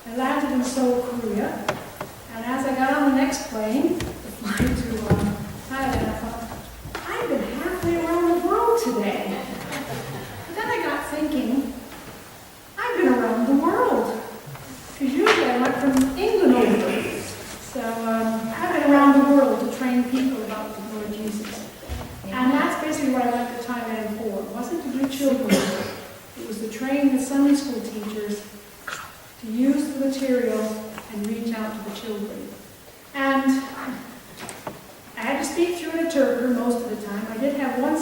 I landed in Seoul, Korea, and as I got on the next plane to fly to Thailand, I thought, I've been halfway around the world today. But then I got thinking, I've been around the world. Because usually I went from England over. So I've been around the world to train people about the Lord Jesus. And that's basically what I went to Thailand for. It wasn't to do children's work. It was to train the Sunday school teachers to use the material and reach out to the children. And I had to speak through an interpreter most of the time. I did have one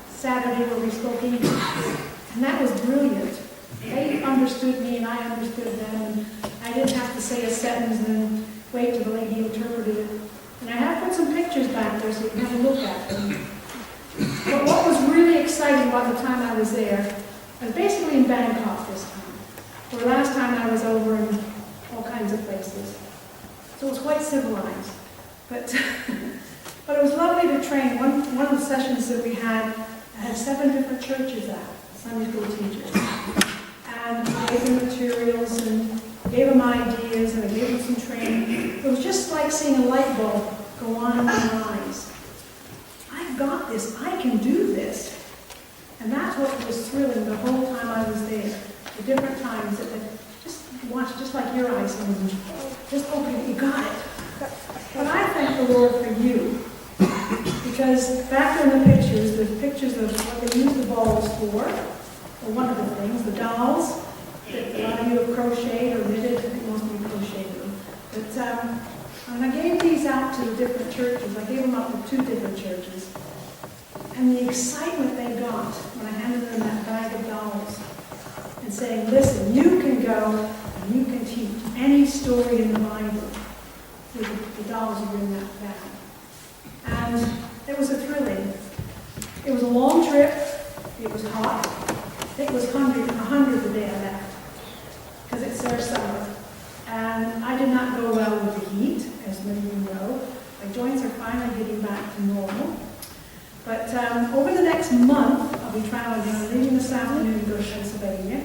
Saturday where we spoke English, and that was brilliant. They understood me and I understood them, and I didn't have to say a sentence and then wait till the lady interpreted it. And I have put some pictures back there so you can have a look at them. But what was really exciting about the time I was there, I was basically in Bangkok this time. For the last time I was over in all kinds of places. So it was quite civilized. But it was lovely to train. One of the sessions that we had, I had 7 different churches at, Sunday school teachers. And I gave them materials and gave them ideas and I gave them some training. It was just like seeing a light bulb go on in their eyes. I've got this, I can do this. And that's what was thrilling the whole time I was there. The different times that they just watch, just like your eyes, and just open it, you got it. But I thank the Lord for you. Because back there in the pictures, there's pictures of what they use the balls for, or one of the things, the dolls, that a lot of you have crocheted or knitted, I think most of you crocheted them. But when I gave these out to the different churches, I gave them out to 2 different churches. And the excitement they got when I handed them that bag of dolls and saying, listen, you can go and you can teach any story in the Bible with the dolls that are in that bag. And it was a thrilling. It was a long trip. It was hot. I think it was 100 the day I left because it's their summer. And I did not go well with the heat, as many of you know. My joints are finally getting back to normal. But over the next month, I'll be traveling. I'm leaving this afternoon to go to Pennsylvania.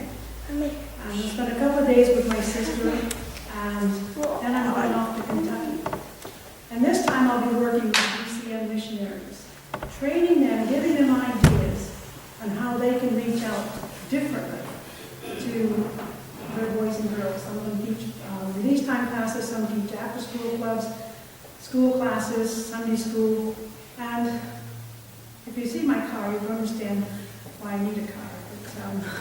I'm going to spend a couple of days with my sister, and then I'm going off to Kentucky. And this time I'll be working with UCM missionaries, training them, giving them ideas on how they can reach out differently to their boys and girls. Some of them teach release time classes, some teach after-school clubs, school classes, Sunday school, and if you see my car, you'll understand why I need a car.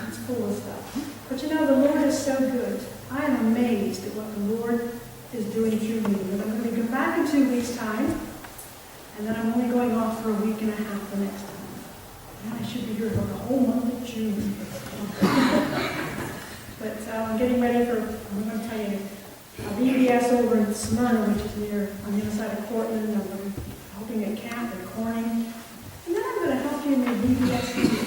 It's full of stuff. But you know, the Lord is so good. I am amazed at what the Lord is doing through me. And I'm going to come back in 2 weeks' time, and then I'm only going off for a week and a half the next time. And I should be here for the whole month of June. But I'm getting ready for, I'm going to tell you, a VBS over in Smyrna, which is on the other side of Portland. I'm helping at camp in Corning. And then I'm going to help you in your VBS too.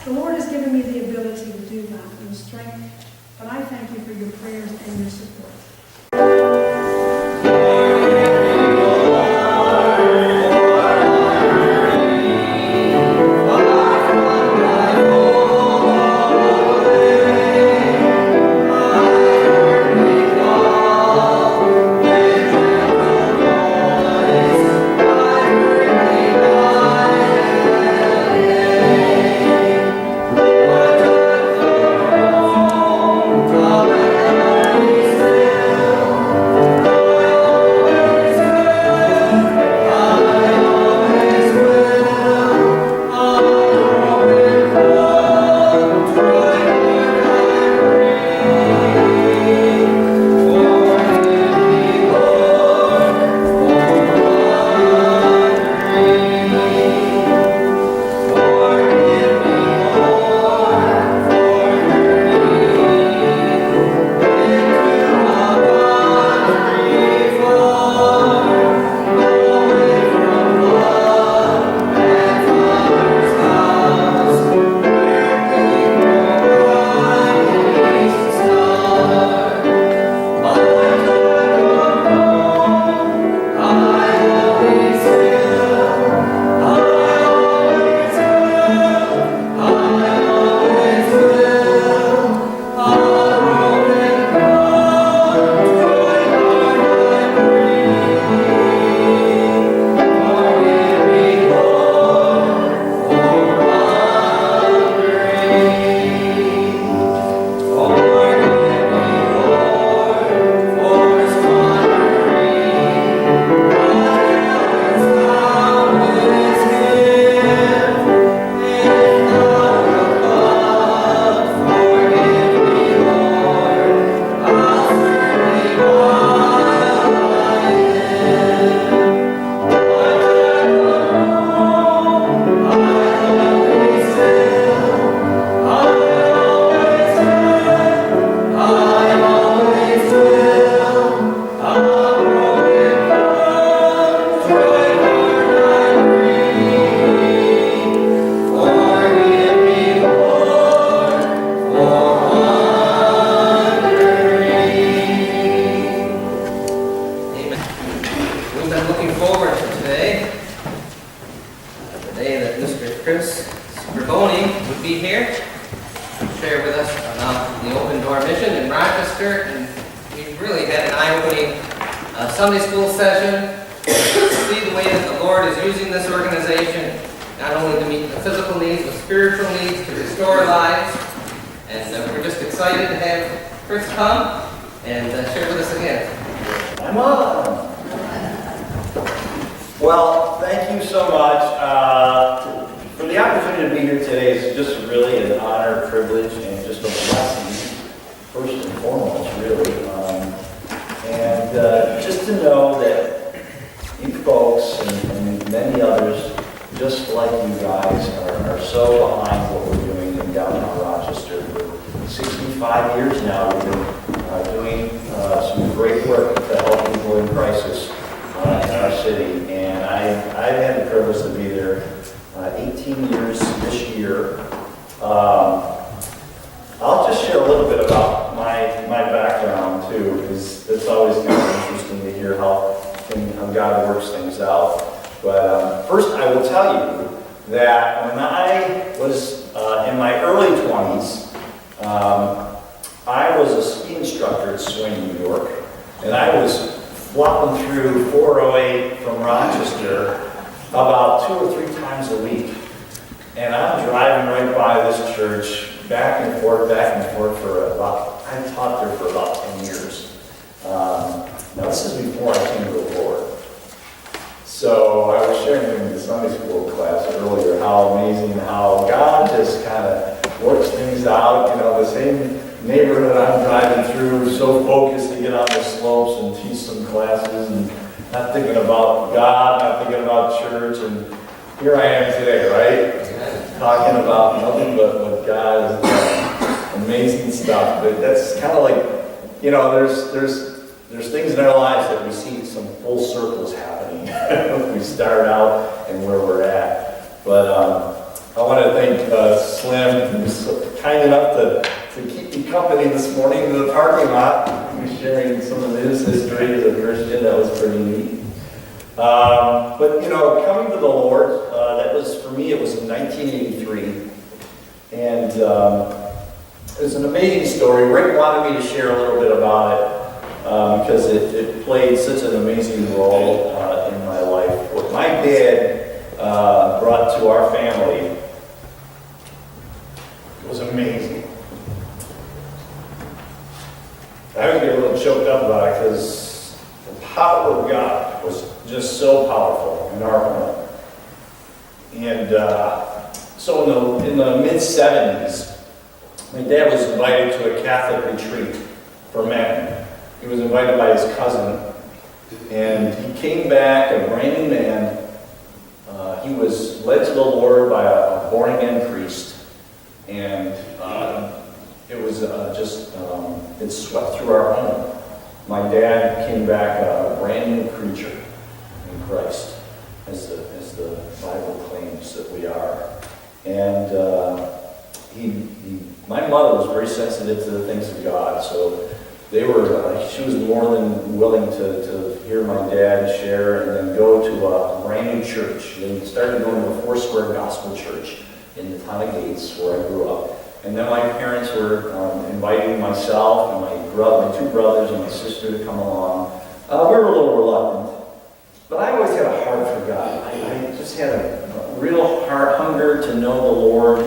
The Lord has given me the ability to do that and the strength. But I thank you for your prayers and your support. mission in Rochester, and we really had an eye-opening Sunday school session to see the way that the Lord is using this organization, not only to meet the physical needs, but spiritual needs, to restore lives. And we're just excited to have Chris come and share with us again. I'm on. Well, thank you so much. For the opportunity to be here today is just really an honor, privilege, and just a blessing, first and foremost, really. And just to know that you folks and many others, just like you guys, are so behind what we're doing in downtown Rochester. For 65 years now, we've been doing some great work to help people in crisis in our city. And I've had the privilege to be there 18 years this year. I'll just share a little bit about my background too, because it's always kind of interesting to hear how God works things out. But first, I will tell you that when I was in my early 20s, I was a ski instructor at Swain, New York, and I was flopping through 408 from Rochester about 2 or 3 times a week. And I'm driving right by this church, back and forth for about, I taught there for about 10 years. Now this is before I came to the Lord. So I was sharing in the Sunday school class earlier how amazing how God just kind of works things out. You know, the same neighborhood I'm driving through, so focused to get on the slopes and teach some classes and not thinking about God, not thinking about church, and here I am today, right? Talking about nothing but what God is doing. Amazing stuff. But that's kind of like, you know, there's things in our lives that we see some full circles happening. We start out and where we're at. But I want to thank Slim, who's so kind enough to keep me company this morning in the parking lot. He was sharing some of his history as a Christian. That was pretty neat. But, you know, coming to the Lord, that was, for me, it was in 1983. And it was an amazing story. Rick wanted me to share a little bit about it because it played such an amazing role in my life. What my dad brought to our family was amazing. I was getting a little choked up about it because the power of God was just so powerful in our home. And so in the mid-70s, my dad was invited to a Catholic retreat for men. He was invited by his cousin, and he came back a brand new man. He was led to the Lord by a born-again priest, and it was it swept through our home. My dad came back a brand new creature in Christ, as the Bible claims that we are. And my mother was very sensitive to the things of God, so she was more than willing to hear my dad share and then go to a brand new church. They started going to a Foursquare Gospel Church in the town of Gates, where I grew up. And then my parents were inviting myself and my 2 brothers and my sister to come along. We were a little reluctant, but I always had a heart for God. I just had a real heart hunger to know the Lord.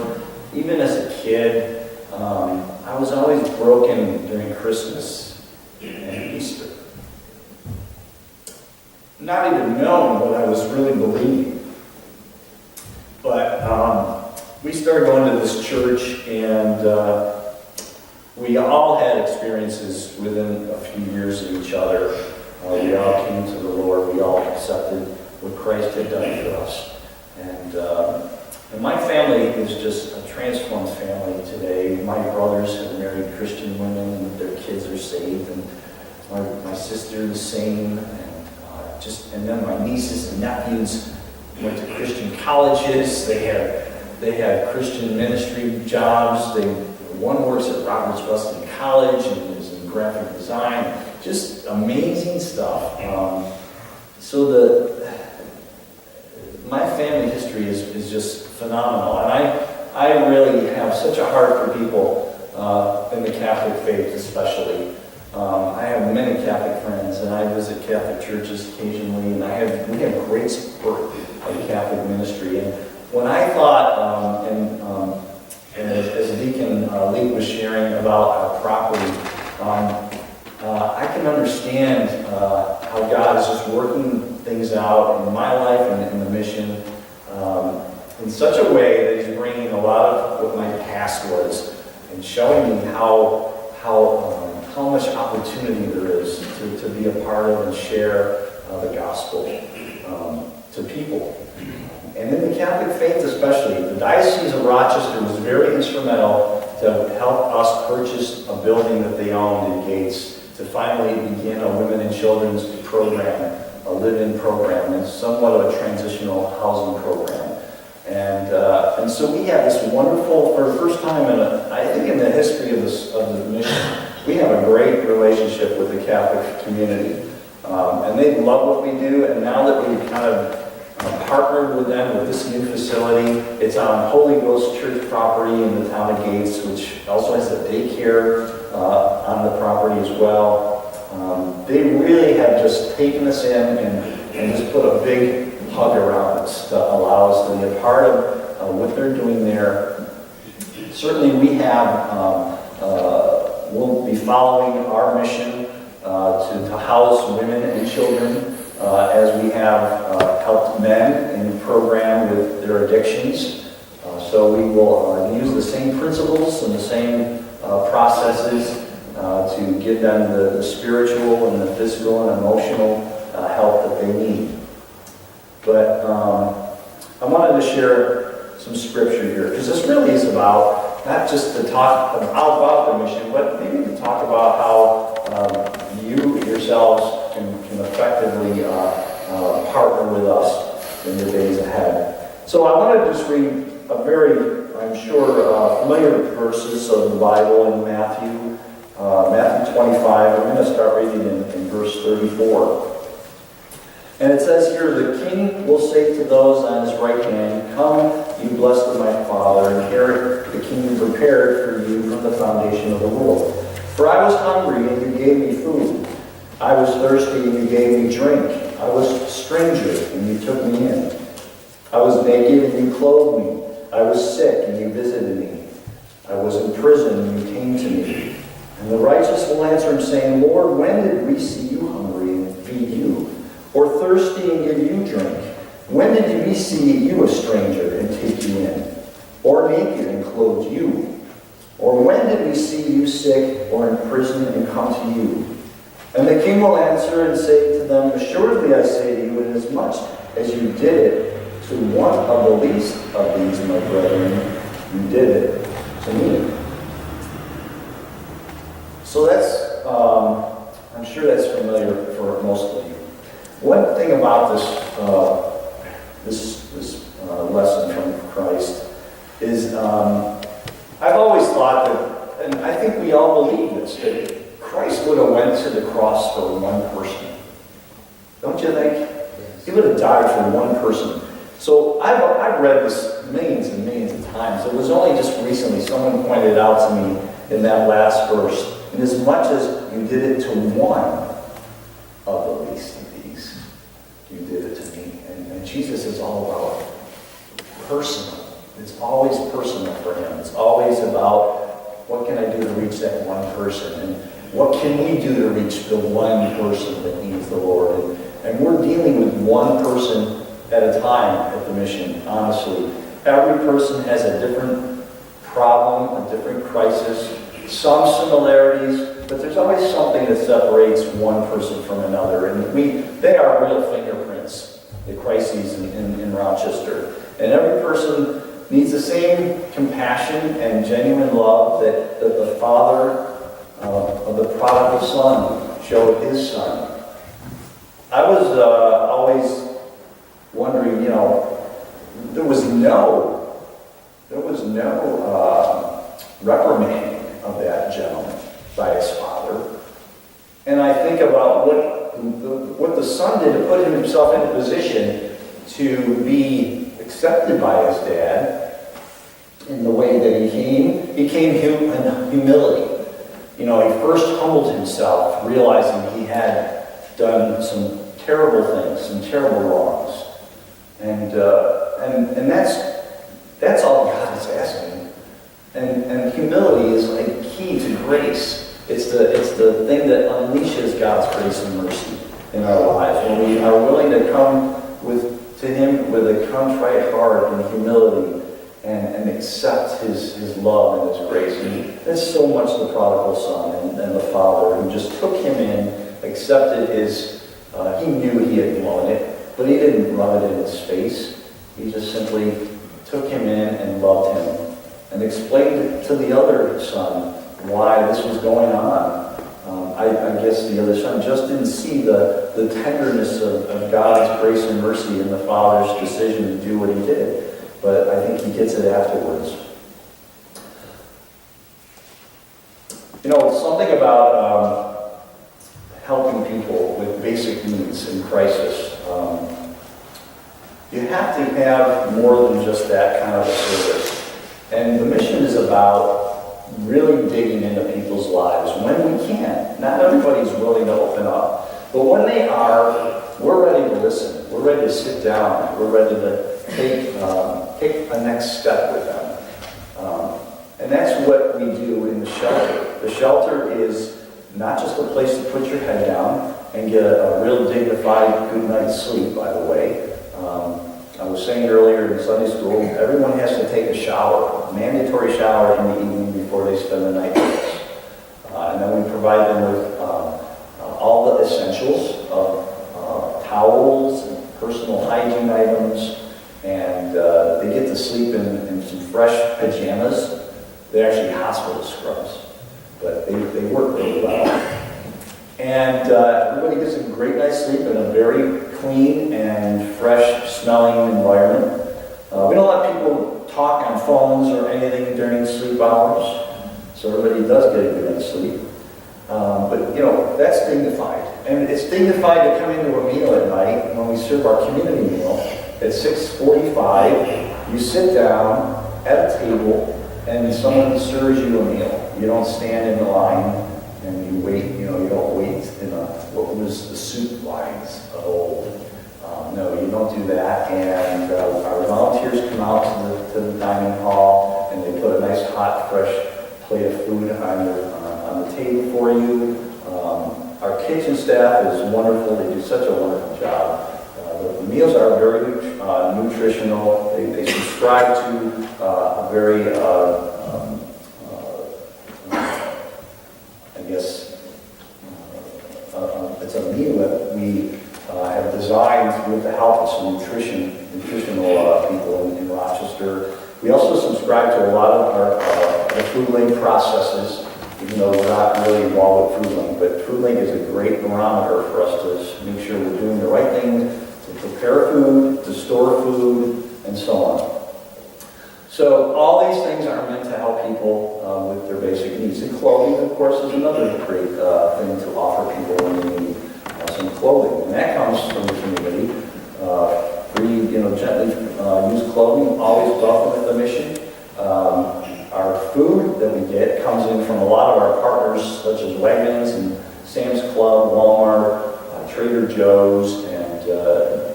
Even as a kid, I was always broken during Christmas and Easter. Not even knowing what I was really believing. But we started going to this church, and we all had experiences within a few years of each other. We all came to the Lord. We all accepted what Christ had done for us. And my family is just a transformed family today. My brothers have married Christian women, and their kids are saved, and my sister the same. And then my nieces and nephews went to Christian colleges. They had Christian ministry jobs. One works at Roberts Weston College and is in graphic design. Just amazing stuff. My family history is just phenomenal, and I really have such a heart for people in the Catholic faith especially. I have many Catholic friends, and I visit Catholic churches occasionally, and we have great support of Catholic ministry. And when I thought, as Deacon Lee was sharing about our property, I can understand how God is just working things out in my life and in the mission in such a way that He's bringing a lot of what my past was and showing me how much opportunity there is to be a part of and share the gospel to people. And in the Catholic faith especially, the Diocese of Rochester was very instrumental to help us purchase a building that they owned in Gates to finally begin a women and children's program, a live-in program, and somewhat of a transitional housing program. And so we have this wonderful, for the first time I think in the history of the mission, we have a great relationship with the Catholic community. And they love what we do, and now that we've kind of partnered with them with this new facility, it's on Holy Ghost Church property in the town of Gates, which also has a daycare on the property as well. They really have just taken us in and just put a big hug around us to allow us to be a part of what they're doing there. Certainly we have, we'll be following our mission to house women and children as we have helped men in the program with their addictions. So we will use the same principles and the same processes to give them the spiritual and the physical and emotional help that they need. But I wanted to share some scripture here, because this really is about not just to talk about the mission, but maybe to talk about how you yourselves can effectively partner with us in the days ahead. So I want to just read a very, I'm sure, familiar verses of the Bible in Matthew 25. I'm going to start reading in verse 34. And it says here, "The king will say to those on his right hand, 'Come, you blessed of my Father, inherit the kingdom prepared for you from the foundation of the world. For I was hungry, and you gave me food. I was thirsty, and you gave me drink. I was a stranger, and you took me in. I was naked, and you clothed me. I was sick, and you visited me. I was in prison, and you came to me.' And the righteous will answer him, saying, 'Lord, when did we see you hungry and feed you, or thirsty and give you drink? When did we see you a stranger and take you in, or naked and clothe you? Or when did we see you sick or in prison and come to you?' And the king will answer and say to them, 'Assuredly I say to you, inasmuch as you did it to one of the least of these, my brethren, you did it to me.'" So that's, I'm sure that's familiar for most of you. One thing about this lesson from Christ is I've always thought that, and I think we all believe this, that Christ would have went to the cross for one person. Don't you think? Yes. He would have died for one person. So I've read this millions and millions of times. It was only just recently someone pointed out to me in that last verse, "Inasmuch as you did it to one of the least of these, you did it to me." And Jesus is all about personal. It's always personal for him. It's always about, what can I do to reach that one person? And what can we do to reach the one person that needs the Lord? And we're dealing with one person at a time at the mission, honestly. Every person has a different problem, a different crisis, some similarities, but there's always something that separates one person from another. And they are real fingerprints, the crises in Rochester. And every person needs the same compassion and genuine love that the father of the prodigal son showed his son. I was always wondering, there was no reprimanding of that gentleman by his father. And I think about what the son did to put himself in a position to be accepted by his dad. in the way that he came. He came in humility. You know, he first humbled himself, realizing he had done some terrible things, some terrible wrongs. And that's all God is asking. And humility is like key to grace. It's the thing that unleashes God's grace and mercy in our lives. When we are willing to come to Him with a contrite heart and humility and accept His love and His grace. And that's so much the prodigal son and the father who just took him in, accepted he knew he had blown it, but he didn't rub it in his face. He just simply took him in and loved him and explained to the other son why this was going on. I guess the other son just didn't see the tenderness of God's grace and mercy in the father's decision to do what he did. But I think he gets it afterwards. You know, something about helping people with basic needs in crisis. You have to have more than just that kind of a service. And the mission is about really digging into people's lives when we can. Not everybody's willing to open up. But when they are, we're ready to listen. We're ready to sit down. We're ready to take a next step with them. And that's what we do in the shelter. The shelter is not just a place to put your head down and get a real dignified good night's sleep, by the way. I was saying earlier in Sunday school, everyone has to take a shower, a mandatory shower in the evening before they spend the night with us. And then we provide them with all the essentials of towels and personal hygiene items, and they get to sleep in some fresh pajamas. They're actually hospital scrubs, but they work really well. And everybody gets a great night's sleep in a very clean and fresh smelling environment. We don't let people talk on phones or anything during sleep hours, so everybody does get a good night's sleep. But you know, that's dignified. And it's dignified to come into a meal at night when we serve our community meal at 6:45. You sit down at a table and someone serves you a meal. You don't stand in the line and you wait, you don't wait in what was the soup lines of old. No, you don't do that. And our volunteers come out to the dining hall and they put a nice hot, fresh plate of food on the table for you. Our kitchen staff is wonderful. They do such a wonderful job. The meals are very nutritional. They subscribe to a very, it's a meal that we have designed with the help of some nutritional people in Rochester. We also subscribe to a lot of the food link processes, even though we're not really involved with food link. But food link is a great barometer for us to make sure we're doing the right thing to prepare food, to store food, and so on. So all these things are meant to help people with their basic needs. And clothing, of course, is another great thing to offer people when they need some clothing. And that comes from the community. Free, gently used clothing, always welcome at the mission. Our food that we get comes in from a lot of our partners, such as Wegmans and Sam's Club, Walmart, Trader Joe's, and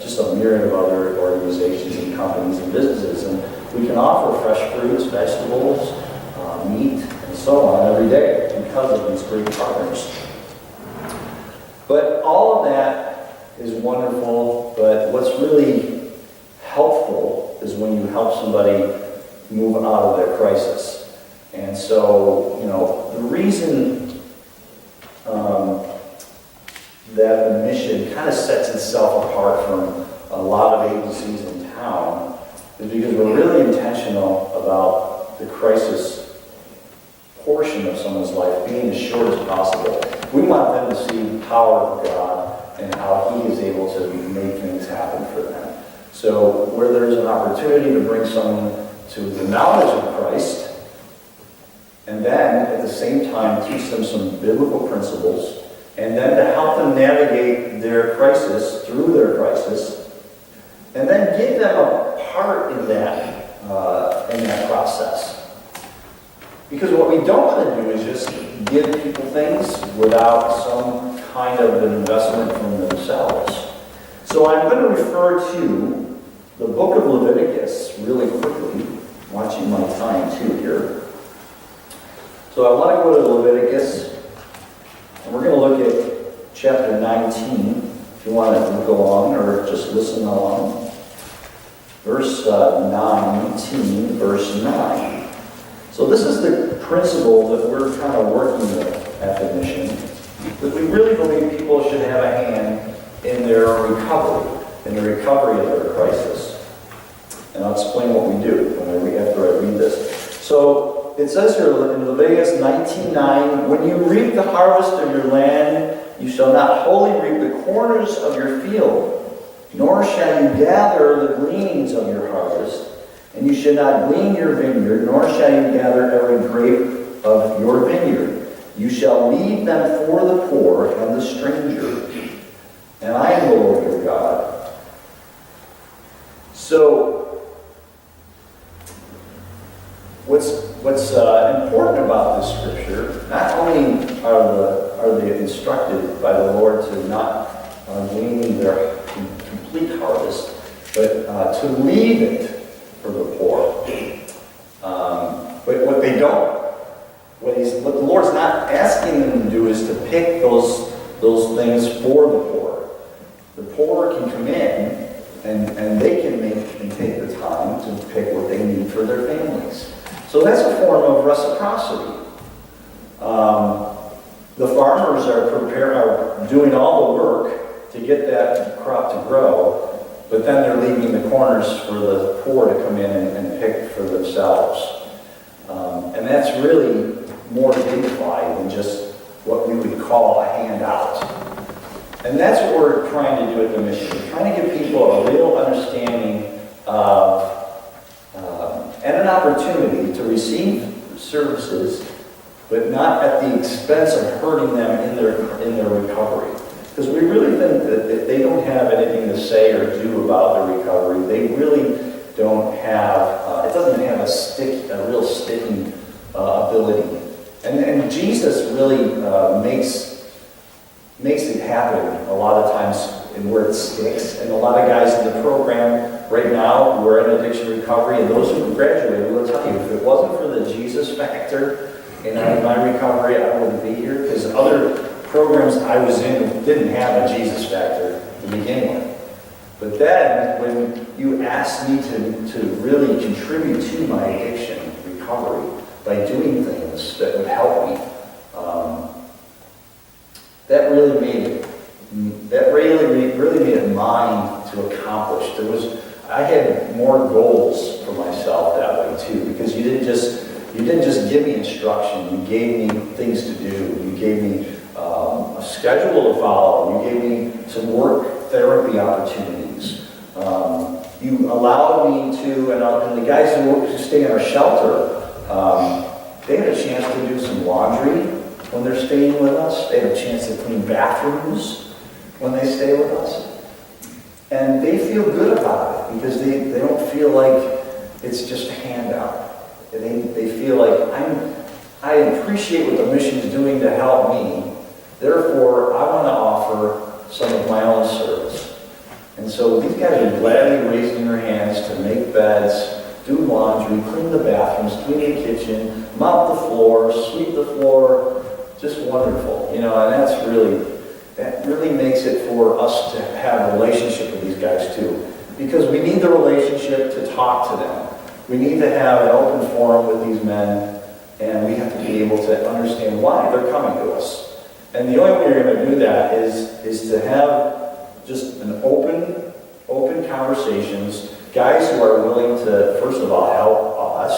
just a myriad of other organizations and companies and businesses. And we can offer fresh fruits, vegetables, meat, and so on every day because of these great partners. But all of that is wonderful, but what's really helpful is when you help somebody move out of their crisis. And so, the reason that the mission kind of sets itself apart from a lot of agencies in town is because we're really intentional about the crisis portion of someone's life being as short as possible. We want them to see the power of God and how He is able to make things happen for them. So where there's an opportunity to bring someone to the knowledge of Christ, and then at the same time teach them some biblical principles, and then to help them navigate their crisis, through their crisis, and then give them a part in that in that process. Because what we don't want to do is just give people things without some kind of an investment from themselves. So I'm going to refer to the book of Leviticus really quickly, watching my time too here. So I want to go to Leviticus, and we're going to look at chapter 19, if you want to go on or just listen along. Verse 19, verse 9. So this is the principle that we're kind of working with at the mission, that we really believe people should have a hand in their recovery, in the recovery of their crisis. And I'll explain what we do after I read this. So it says here in Leviticus 19:9, when you reap the harvest of your land, you shall not wholly reap the corners of your field, nor shall you gather the gleanings of your harvest, and you shall not glean your vineyard, nor shall you gather every grape of your vineyard. You shall leave them for the poor and the stranger, and I am the Lord your God. So, what's important about this scripture, not only are they instructed by the Lord to not glean their complete harvest, but to leave it for the poor. But what they don't, what the Lord's not asking them to do is to pick those things for the poor. The poor can come in and they can take the time to pick what they need for their families. So that's a form of reciprocity. The farmers are doing all the work to get that crop to grow, but then they're leaving the corners for the poor to come in and pick for themselves. And that's really more dignified than just what we would call a handout. And that's what we're trying to do at the mission. We're trying to give people a real understanding of and an opportunity to receive services, but not at the expense of hurting them in their recovery. Because we really think that they don't have anything to say or do about their recovery. They really don't have, it doesn't have a real sticking ability. And Jesus really makes it happen a lot of times in where it sticks. And a lot of guys in the program right now who are in addiction recovery, and those who graduated will tell you, if it wasn't for the Jesus factor in my recovery, I wouldn't be here. Because other programs I was in didn't have a Jesus factor to begin with. But then, when you asked me to really contribute to my addiction recovery by doing things that would help me, that really made it mine to accomplish. I had more goals for myself that way too, because you didn't just give me instruction. You gave me things to do. You gave me a schedule to follow. You gave me some work therapy opportunities. You allowed me to, and the guys who stay in our shelter, they had a chance to do some laundry when they're staying with us. They have a chance to clean bathrooms when they stay with us. And they feel good about it because they don't feel like it's just a handout. They feel like I appreciate what the mission is doing to help me. Therefore, I want to offer some of my own service. And so these guys are gladly raising their hands to make beds, do laundry, clean the bathrooms, clean the kitchen, mop the floor, sweep the floor. Just wonderful, and that really makes it for us to have a relationship with these guys too. Because we need the relationship to talk to them. We need to have an open forum with these men, and we have to be able to understand why they're coming to us. And the only way you're going to do that is to have just an open conversations, guys who are willing to, first of all, help us.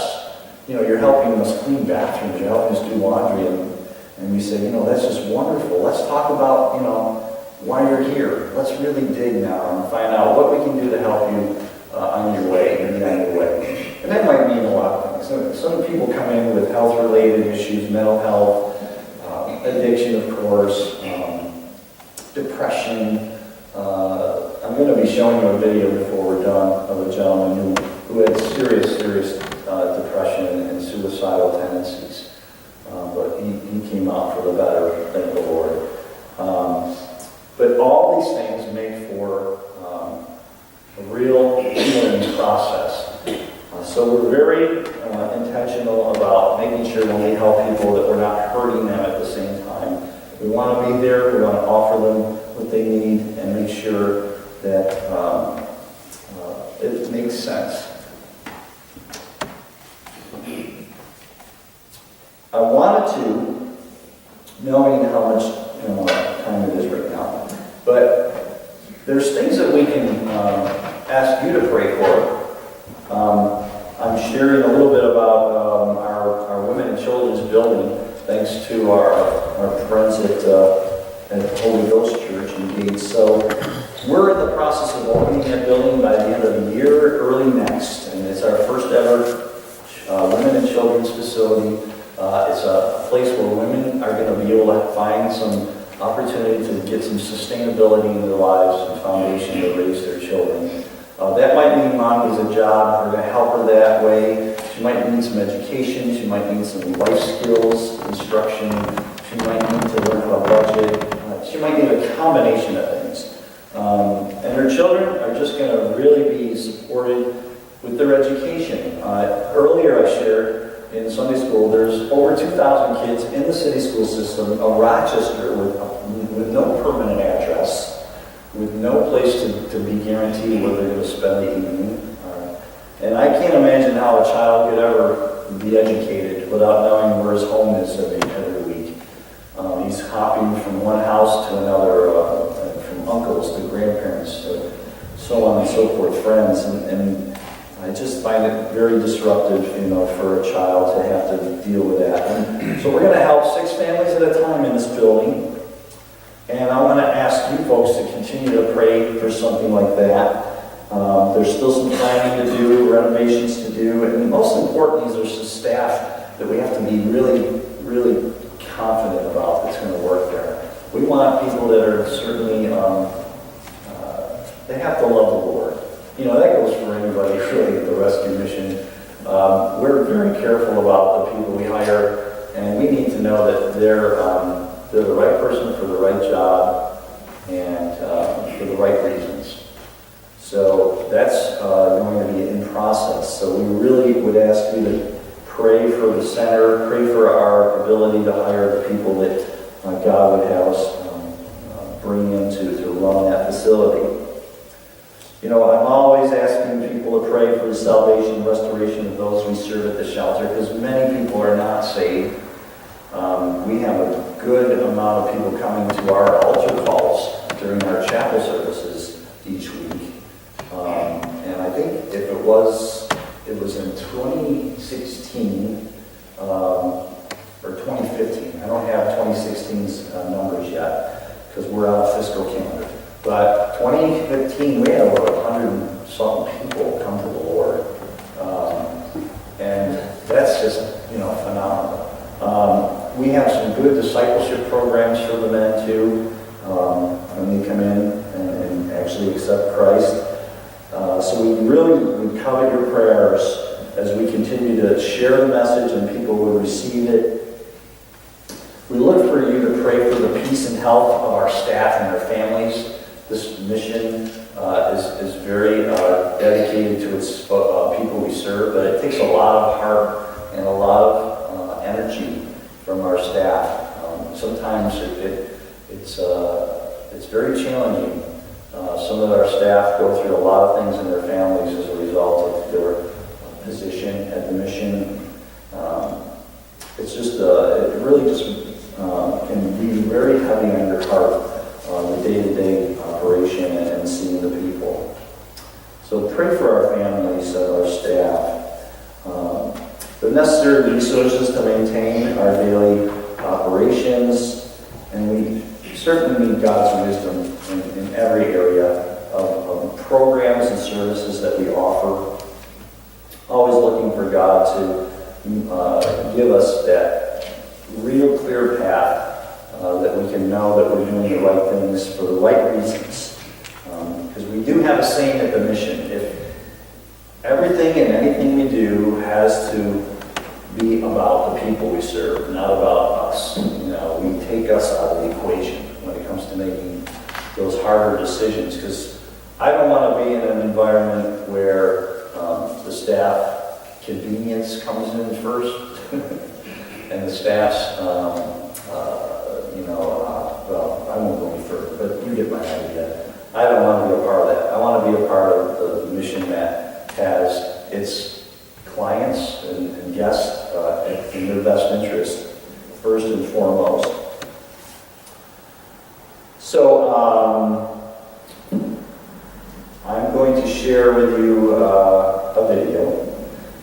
You're helping us clean bathrooms, you're helping us do laundry, and we say, that's just wonderful. Let's talk about, why you're here. Let's really dig now and find out what we can do to help you on your way. And that might mean a lot of things. Some people come in with health-related issues, mental health, addiction, of course, depression. I'm going to be showing you a video before we're done of a gentleman who who had serious depression and suicidal tendencies. But he came out for the better, thank the Lord. But all these things make for a real healing process. So we're very intentional about making sure when we help people that we're not hurting them at the same time. We want to be there, we want to offer them what they need and make sure that it makes sense. I wanted to, knowing how much time it is right now, but there's things that we can ask you to pray for. I'm sharing a little bit about our Women and Children's building, thanks to our friends at Holy Ghost Church in Gates. So we're in the process of opening that building by the end of the year, early next, and it's our first ever Women and Children's facility. It's a place where women are going to be able to find some opportunity to get some sustainability in their lives and foundation to raise their children. That might mean mom needs a job. We're going to help her that way. She might need some education. She might need some life skills, instruction. She might need to learn how to budget. She might need a combination of things. And her children are just going to really be supported with their education. Earlier I shared in Sunday school, there's over 2,000 kids in the city school system of Rochester with no permanent address, with no place to be guaranteed where they're going to spend the evening. And I can't imagine how a child could ever be educated without knowing where his home is every week. He's hopping from one house to another, from uncles to grandparents to so on and so forth, friends. And I just find it very disruptive, for a child to have to deal with that. And so we're going to help 6 families at a time in this building. And I want to ask you folks to continue to pray for something like that. There's still some planning to do, renovations to do, and most importantly is there's some staff that we have to be really, really confident about that's going to work there. We want people that are certainly, they have to love the Lord. That goes for anybody really at the rescue mission. We're very careful about the people we hire, and we need to know that they're the right person for the right job and for the right reasons. So that's going to be in process. So we really would ask you to pray for the center, pray for our ability to hire the people that God would have us bring in to run that facility. I'm always asking people to pray for the salvation and restoration of those we serve at the shelter, because many people are not saved. We have a good amount of people coming to our altar calls during our chapel services each week. And I think if it was in 2016 or 2015. I don't have 2016's numbers yet because we're on a fiscal calendar. But 2015, we had over 100 something people come to the Lord. And that's just, phenomenal. We have some good discipleship programs for the men too, when they come in and actually accept Christ. So we really would covet your prayers as we continue to share the message and people would receive it. We look for you to pray for the peace and health of our staff and their families. This mission is very dedicated to its people we serve, but it takes a lot of heart and a lot of energy from our staff. Sometimes it's very challenging. Some of our staff go through a lot of things in their families as a result of their position at the mission. It's just, it really just can be very heavy on your heart, the day-to-day operation and seeing the people. So pray for our families and our staff. The necessary resources to maintain our daily operations, and we certainly need God's wisdom in every area of programs and services that we offer. Always looking for God to give us that real clear path that we can know that we're doing the right things for the right reasons. Because we do have a saying at the mission, everything and anything we do has to be about the people we serve, not about us. You know, we take us out of the equation when it comes to making those harder decisions, because I don't want to be in an environment where the staff convenience comes in first, and the staff's, well, I won't go any further, but you get my idea. I don't want to be a part of that. I want to be a part of the mission that has its clients and guests in their best interest, first and foremost. So, I'm going to share with you a video,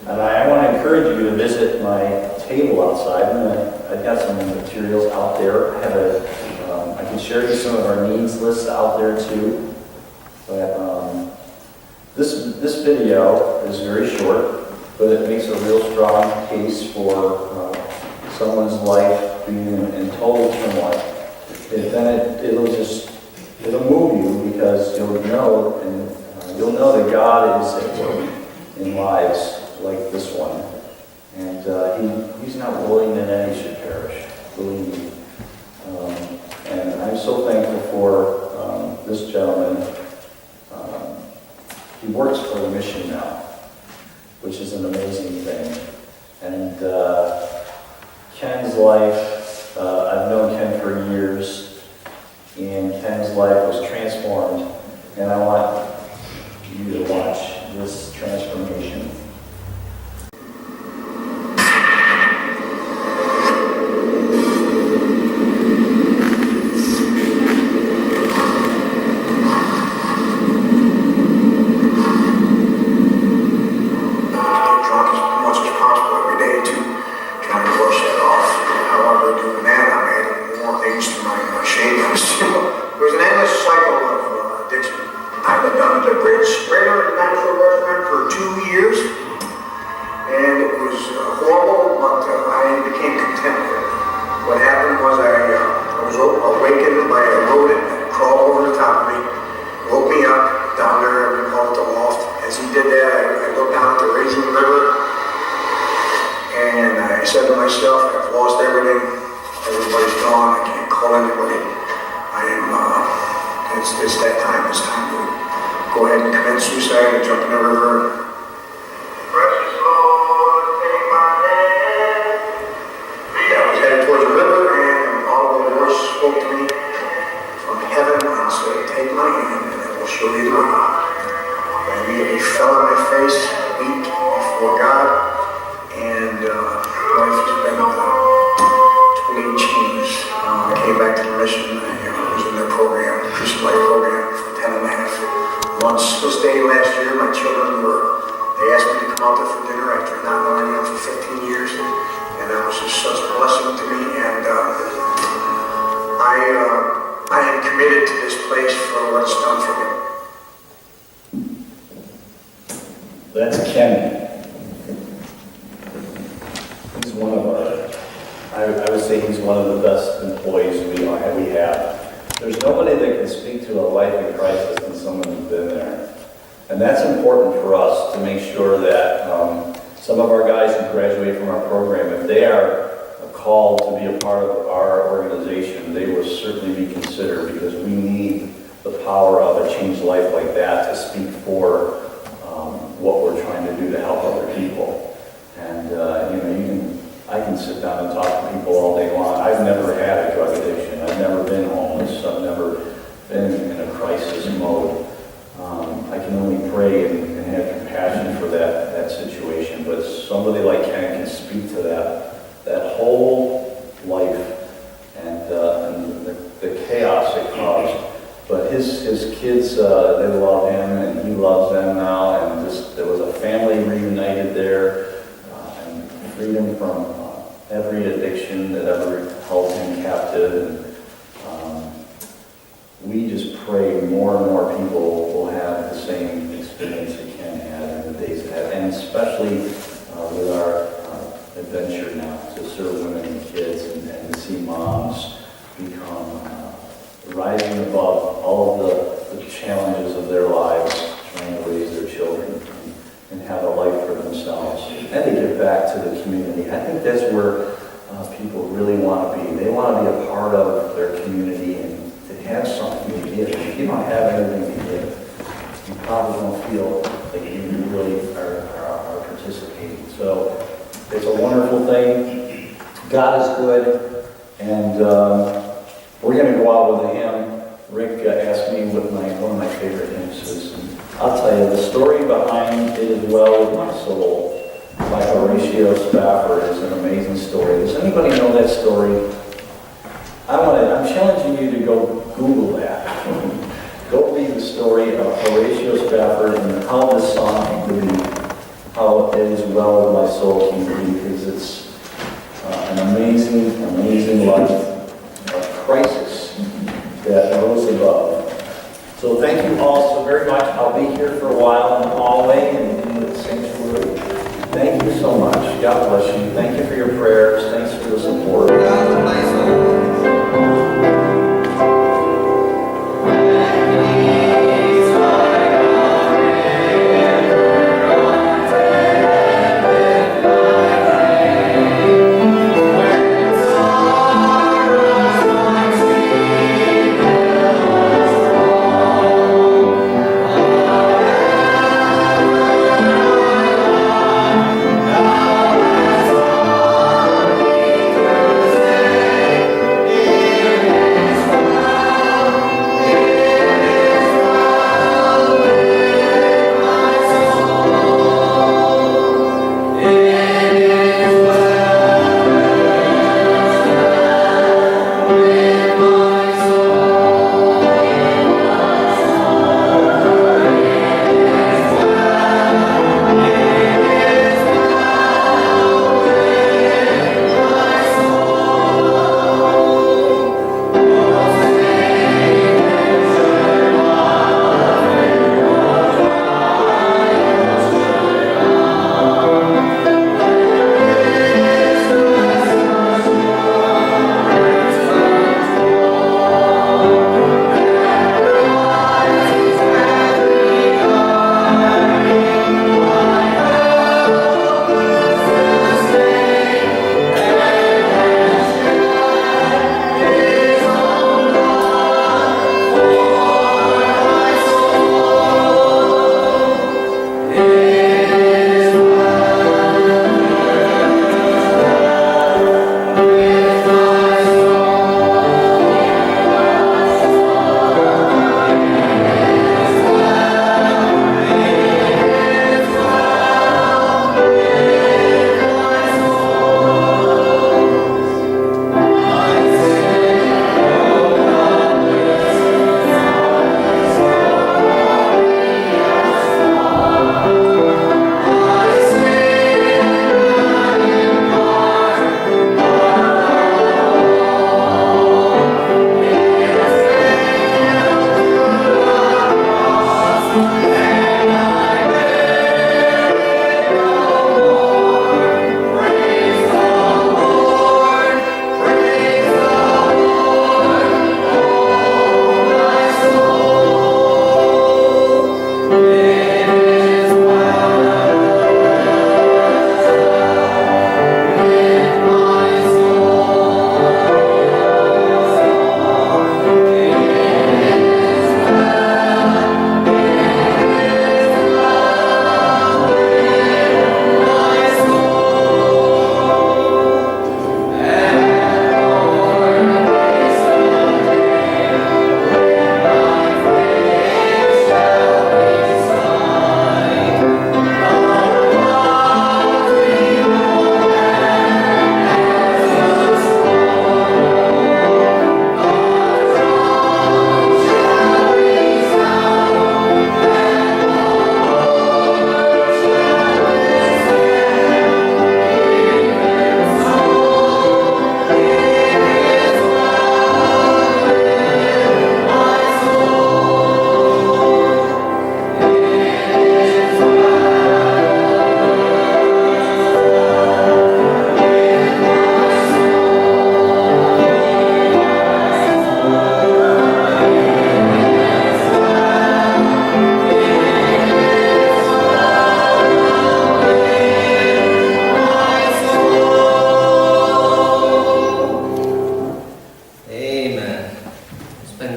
and I want to encourage you to visit my table outside. I've got some materials out there. I can share you some of our needs lists out there too. But this video is very short, but it makes a real strong case for someone's life being in total turmoil. It'll move you, because you'll know that God is at work in lives like this one, and He's not willing that any should perish, believe me. And I'm so thankful for this gentleman. He works for the mission now, which is an amazing thing. And Ken's life, I've known Ken for years, and Ken's life was transformed, and I want you to watch this transformation. That's Ken. He's one of I would say he's one of the best employees we have. There's nobody that can speak to a life in crisis than someone who's been there. And that's important for us to make sure that some of our guys who graduate from our program, if they are called to be a part of our organization, they will certainly be considered, because we need the power of a changed life like that to speak for what we're trying to do to help other people. And I can sit down and talk to people all day long. I've never had a drug addiction. I've never been homeless. I've never been in a crisis mode. I can only pray and have compassion for that situation. But somebody like Ken can speak to that whole life and the chaos it caused. But his kids, they love him, and he loves them now. And there was a family reunited there, and freedom from every addiction that ever held him captive. And we just pray more and more people will have the same experience that Ken had in the days ahead, and especially with our adventure now to serve women and kids, and to see moms become rising above all of the challenges of their lives, trying to raise their children, and and have a life for themselves, and to give back to the community. I think that's where people really want to be. They want to be a part of their community and to have something to give. If you don't have anything to give, you probably don't feel like you really are participating. So it's a wonderful thing. God is good, and we're going to go out with a hymn. Rick asked me what one of my favorite hymns is. And I'll tell you, the story behind It Is Well With My Soul by Horatio Spafford is an amazing story. Does anybody know that story? I'm challenging you to go Google that. Go read the story of Horatio Spafford and how this song came to be, how It Is Well With My Soul came to be, because it's an amazing, amazing life of crisis that rose above. So thank you all so very much. I'll be here for a while in the hallway and in the sanctuary. Thank you so much. God bless you. Thank you for your prayers. Thanks for the support. God bless you.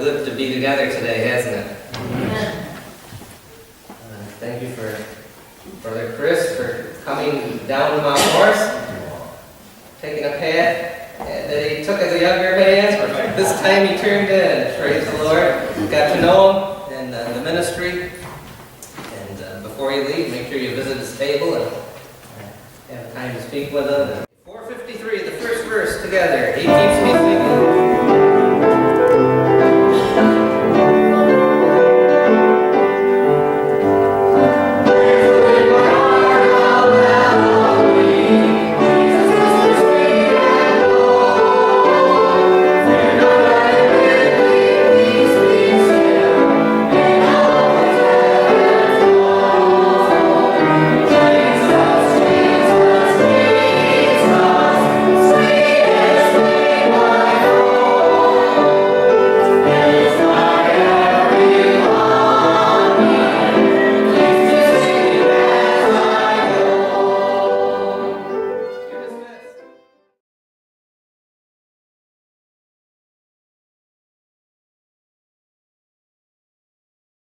good to be together today, hasn't it? Thank you for Brother Chris for coming down to Mount Morris, taking a path that he took as a younger man, but this time he turned in. Praise the Lord. Got to know him in the ministry. And before you leave, make sure you visit his table and have time to speak with him. 453, the first verse together. He keeps me